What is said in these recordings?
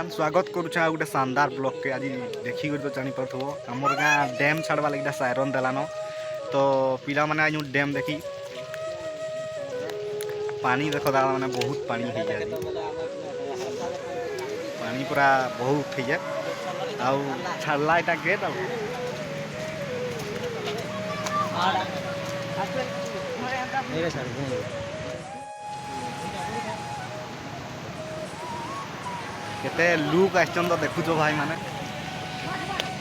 बर्तमान स्वागत करुछा गोटे शानदार ब्लॉग के। आज देखी तो जानी पड़ो आमर गाँ डैम छाड़वा लगे सायरन देलान तो पिला माने आज डैम देखी पानी देख दादा मैंने बहुत पानी हो जाए पानी पूरा बहुत हो जाए आउ छाड़ला एटा गेट केते लुक आसन तो देखुच भाई माने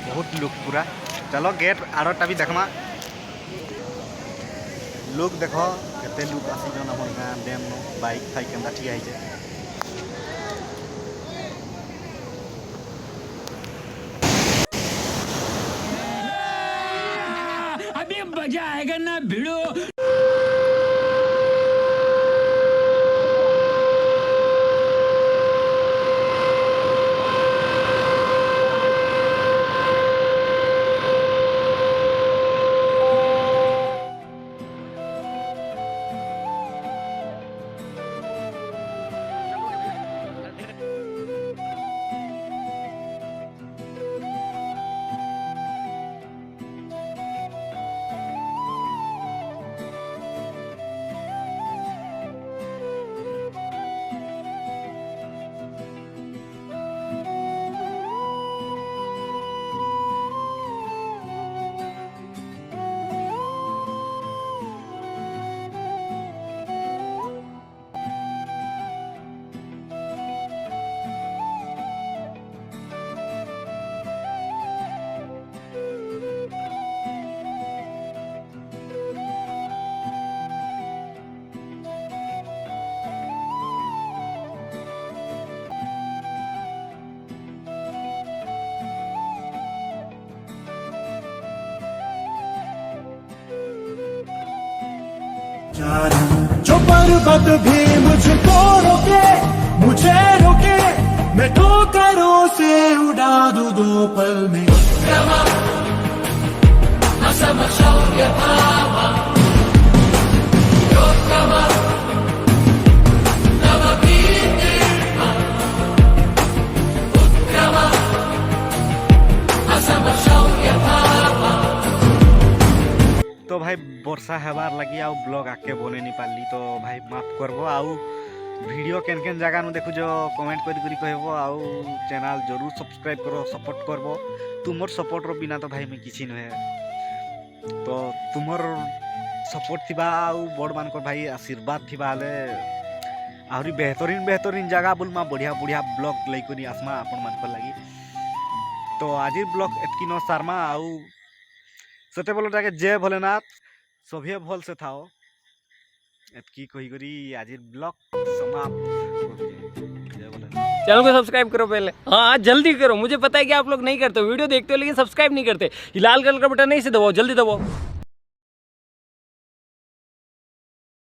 बहुत लुक पूरा। चलो गेट आड़टा भी देखमा लुक देख केते लुक आसीजन आम गाँ डैम बाइक फाइक केन्ता ठिया है। अभी मजा आएगा ना भिड़ो। जो पर्वत भी मुझको रोके मुझे रोके मैं ठोकरों से उड़ा दूं दो पल में। तो भाई वर्षा हेबार लगी आउ ब्लॉग आके बने नहीं पाली तो भाई माफ करबो आउ वीडियो केन केन जगह देखु जो कमेंट करी कहबो आउ चैनल जरूर सब्सक्राइब करो सपोर्ट करबो। तुमर सपोर्ट रो बिना तो भाई मैं किसी नुहे तो तुमर सपोर्ट थिबा आउ बड़ मान को भाई आशीर्वाद थिबा हले आहरी बेहतरीन जगह बुलमा बढ़िया बढ़िया ब्लॉग लैकनी आसमा आपण मान को लगी। तो आज ब्लॉग एतकी न सारमा आउ सेते बोलो जाके जय भोलेनाथ सभी भल से थाओ एतकी कही करी आज ब्लॉग समाप्त। जय भोलेनाथ। चैनल को सब्सक्राइब करो पहले, हाँ जल्दी करो। मुझे पता है कि आप लोग नहीं करते, वीडियो देखते हो लेकिन सब्सक्राइब नहीं करते। ये लाल कलर का बटन नहीं से दबाओ, जल्दी दबाओ।